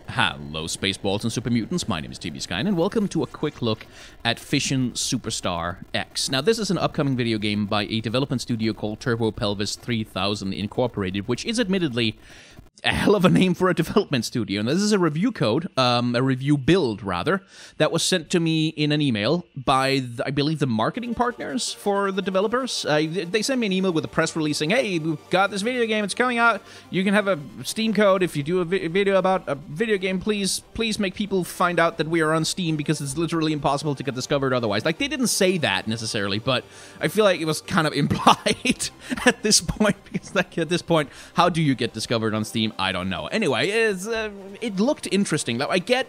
Hello, Spaceballs and Super Mutants. My name is TV Skyn, and welcome to a quick look at Fission Superstar X. Now, this is an upcoming video game by a development studio called Turbo Pelvis 3000 Incorporated, which is admittedly a hell of a name for a development studio. And this is a review code, a review build, rather, that was sent to me in an email by, I believe, the marketing partners for the developers. They sent me an email with a press release saying, hey, we've got this video game, it's coming out, you can have a Steam code if you do a video about a video game, please make people find out that we are on Steam because it's literally impossible to get discovered otherwise. Like, they didn't say that necessarily, but I feel like it was kind of implied at this point, because like, at this point, how do you get discovered on Steam? I don't know. Anyway, it looked interesting. I get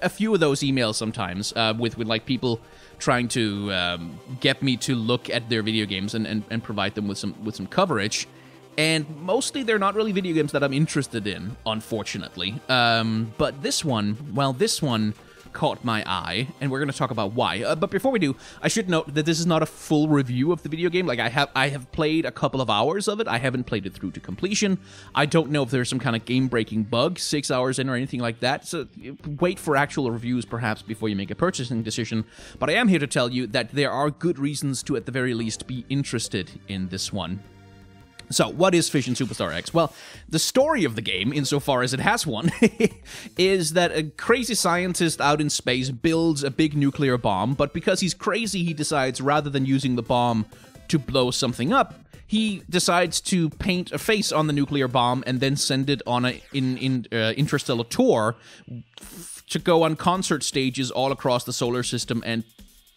a few of those emails sometimes with like people trying to get me to look at their video games and provide them with some coverage. And mostly they're not really video games that I'm interested in, unfortunately. But this one, well, this one caught my eye, and we're going to talk about why. But before we do, I should note that this is not a full review of the video game. Like, I have played a couple of hours of it. I haven't played it through to completion. I don't know if there's some kind of game-breaking bug 6 hours in or anything like that. So wait for actual reviews, perhaps, before you make a purchasing decision. But I am here to tell you that there are good reasons to, at the very least, be interested in this one. So, what is Fission Superstar X? Well, the story of the game, insofar as it has one, is that a crazy scientist out in space builds a big nuclear bomb, but because he's crazy, he decides rather than using the bomb to blow something up, he decides to paint a face on the nuclear bomb and then send it on an interstellar tour to go on concert stages all across the solar system and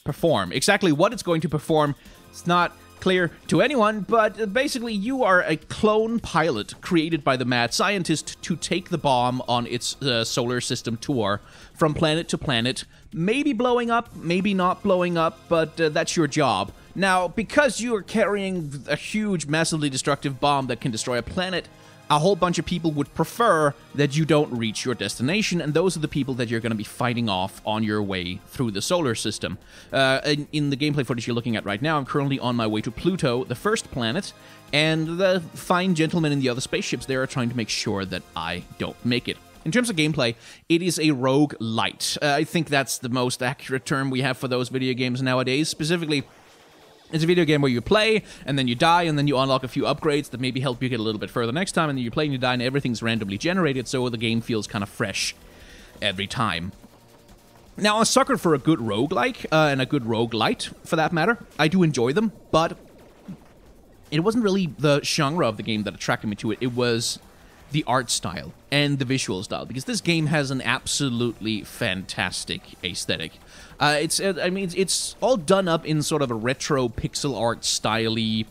perform. Exactly what it's going to perform, it's not clear to anyone, but basically you are a clone pilot created by the mad scientist to take the bomb on its solar system tour from planet to planet, maybe blowing up, maybe not blowing up, but that's your job. Now, because you are carrying a huge, massively destructive bomb that can destroy a planet, a whole bunch of people would prefer that you don't reach your destination, and those are the people that you're going to be fighting off on your way through the solar system. In the gameplay footage you're looking at right now, I'm currently on my way to Pluto, the first planet, and the fine gentlemen in the other spaceships there are trying to make sure that I don't make it. In terms of gameplay, it is a roguelite. I think that's the most accurate term we have for those video games nowadays. Specifically, it's a video game where you play, and then you die, and then you unlock a few upgrades that maybe help you get a little bit further next time, and then you play and you die, and everything's randomly generated, so the game feels kind of fresh every time. Now, I'm a sucker for a good roguelike, and a good roguelite, for that matter. I do enjoy them, but it wasn't really the genre of the game that attracted me to it. It was the art style and the visual style, because this game has an absolutely fantastic aesthetic. It's all done up in sort of a retro pixel art style-y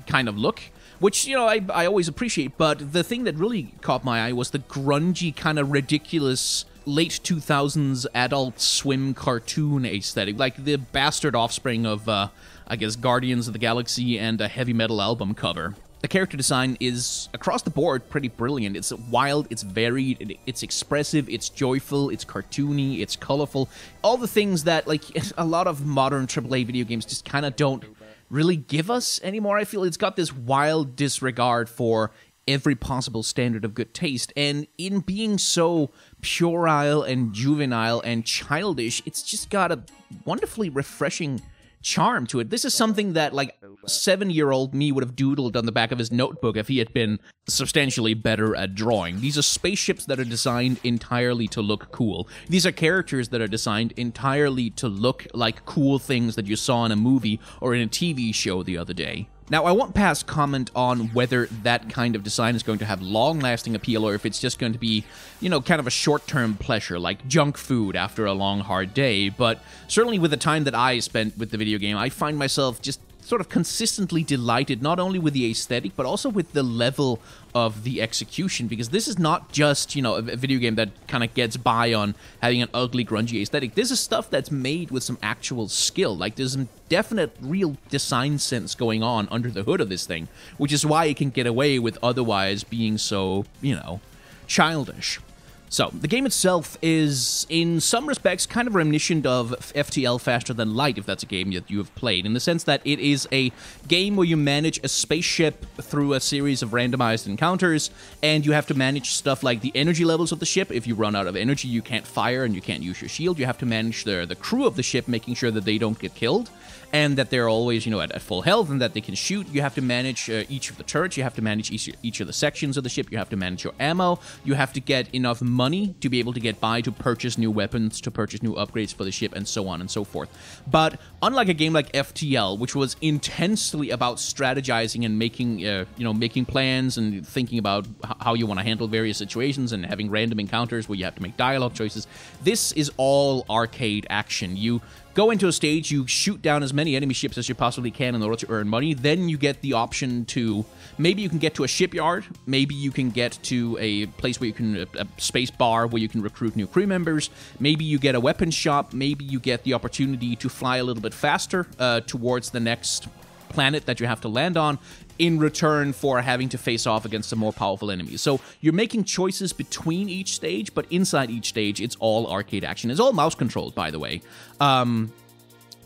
kind of look, which, you know, I always appreciate, but the thing that really caught my eye was the grungy, kind of ridiculous late 2000s Adult Swim cartoon aesthetic, like the bastard offspring of, I guess, Guardians of the Galaxy and a heavy metal album cover. The character design is, across the board, pretty brilliant. It's wild, it's varied, it's expressive, it's joyful, it's cartoony, it's colorful. All the things that, like, a lot of modern AAA video games just kind of don't really give us anymore. I feel it's got this wild disregard for every possible standard of good taste, and in being so puerile and juvenile and childish, it's just got a wonderfully refreshing charm to it. This is something that, like, 7-year-old me would have doodled on the back of his notebook if he had been substantially better at drawing. These are spaceships that are designed entirely to look cool. These are characters that are designed entirely to look like cool things that you saw in a movie or in a TV show the other day. Now, I won't pass comment on whether that kind of design is going to have long-lasting appeal or if it's just going to be, you know, kind of a short-term pleasure, like junk food after a long, hard day, but certainly with the time that I spent with the video game, I find myself just sort of consistently delighted, not only with the aesthetic, but also with the level of the execution, because this is not just, you know, a video game that kind of gets by on having an ugly, grungy aesthetic. This is stuff that's made with some actual skill. Like, there's some definite, real design sense going on under the hood of this thing, which is why it can get away with otherwise being so, you know, childish. So, the game itself is, in some respects, kind of reminiscent of FTL Faster Than Light, if that's a game that you have played, in the sense that it is a game where you manage a spaceship through a series of randomized encounters, and you have to manage stuff like the energy levels of the ship. If you run out of energy, you can't fire and you can't use your shield. You have to manage the crew of the ship, making sure that they don't get killed, and that they're always, you know, at full health, and that they can shoot. You have to manage each of the turrets. You have to manage each of the sections of the ship. You have to manage your ammo. You have to get enough money to be able to get by, to purchase new weapons, to purchase new upgrades for the ship, and so on and so forth. But unlike a game like FTL, which was intensely about strategizing and making plans and thinking about how you want to handle various situations and having random encounters where you have to make dialogue choices, this is all arcade action. You go into a stage, you shoot down as many enemy ships as you possibly can in order to earn money. Then you get the option to, maybe you can get to a shipyard, maybe you can get to a place where you can, a space bar where you can recruit new crew members, maybe you get a weapons shop, maybe you get the opportunity to fly a little bit faster towards the next planet that you have to land on, in return for having to face off against some more powerful enemies. So you're making choices between each stage, but inside each stage, it's all arcade action. It's all mouse controlled, by the way. The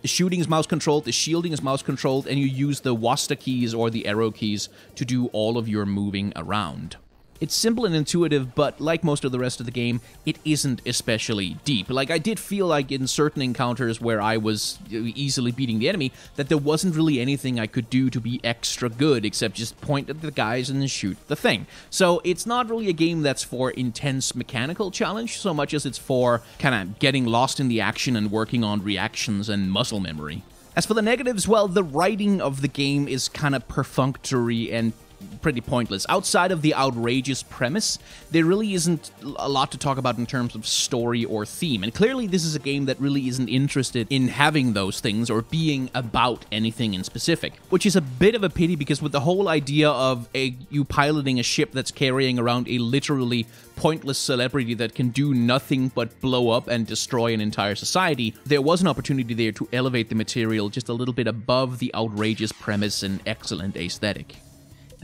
shooting is mouse controlled, the shielding is mouse controlled, and you use the WASD keys or the arrow keys to do all of your moving around. It's simple and intuitive, but like most of the rest of the game, it isn't especially deep. Like, I did feel like in certain encounters where I was easily beating the enemy, that there wasn't really anything I could do to be extra good, except just point at the guys and shoot the thing. So it's not really a game that's for intense mechanical challenge, so much as it's for kind of getting lost in the action and working on reactions and muscle memory. As for the negatives, well, the writing of the game is kind of perfunctory and pretty pointless. Outside of the outrageous premise, there really isn't a lot to talk about in terms of story or theme, and clearly this is a game that really isn't interested in having those things or being about anything in specific, which is a bit of a pity, because with the whole idea of you piloting a ship that's carrying around a literally pointless celebrity that can do nothing but blow up and destroy an entire society, there was an opportunity there to elevate the material just a little bit above the outrageous premise and excellent aesthetic.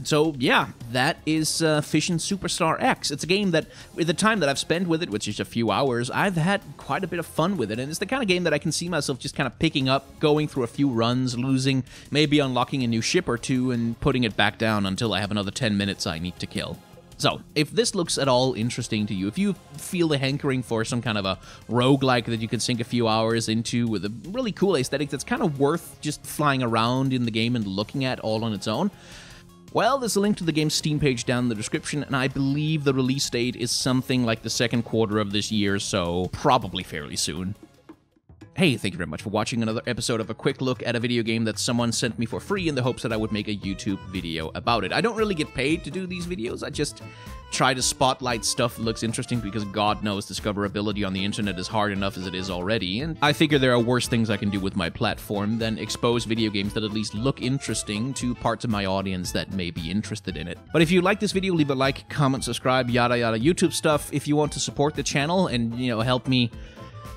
So, yeah, that is Fission Superstar X. It's a game that, with the time that I've spent with it, which is a few hours, I've had quite a bit of fun with it, and it's the kind of game that I can see myself just kind of picking up, going through a few runs, losing, maybe unlocking a new ship or two, and putting it back down until I have another 10 minutes I need to kill. So, if this looks at all interesting to you, if you feel the hankering for some kind of a roguelike that you can sink a few hours into with a really cool aesthetic that's kind of worth just flying around in the game and looking at all on its own, well, there's a link to the game's Steam page down in the description, and I believe the release date is something like the second quarter of this year, so probably fairly soon. Hey, thank you very much for watching another episode of a quick look at a video game that someone sent me for free in the hopes that I would make a YouTube video about it. I don't really get paid to do these videos, I just try to spotlight stuff that looks interesting, because God knows discoverability on the internet is hard enough as it is already, and I figure there are worse things I can do with my platform than expose video games that at least look interesting to parts of my audience that may be interested in it. But if you like this video, leave a like, comment, subscribe, yada yada YouTube stuff. If you want to support the channel and, you know, help me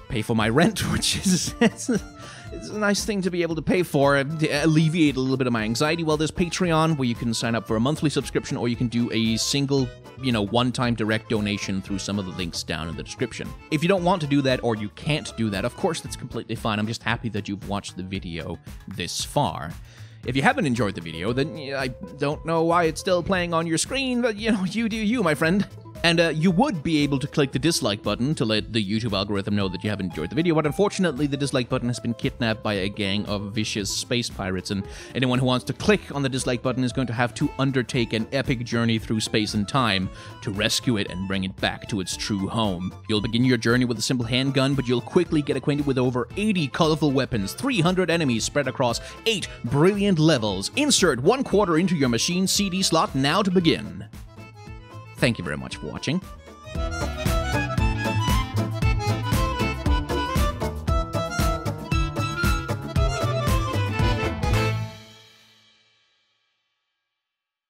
pay for my rent, which is it's a nice thing to be able to pay for, to alleviate a little bit of my anxiety. Well, there's Patreon, where you can sign up for a monthly subscription, or you can do a single, one-time direct donation through some of the links down in the description. If you don't want to do that, or you can't do that, of course, that's completely fine. I'm just happy that you've watched the video this far. If you haven't enjoyed the video, then I don't know why it's still playing on your screen, but, you do you, my friend. And you would be able to click the dislike button to let the YouTube algorithm know that you haven't enjoyed the video, but unfortunately the dislike button has been kidnapped by a gang of vicious space pirates, and anyone who wants to click on the dislike button is going to have to undertake an epic journey through space and time to rescue it and bring it back to its true home. You'll begin your journey with a simple handgun, but you'll quickly get acquainted with over 80 colorful weapons, 300 enemies spread across 8 brilliant levels. Insert 1/4 into your machine CD slot now to begin. Thank you very much for watching.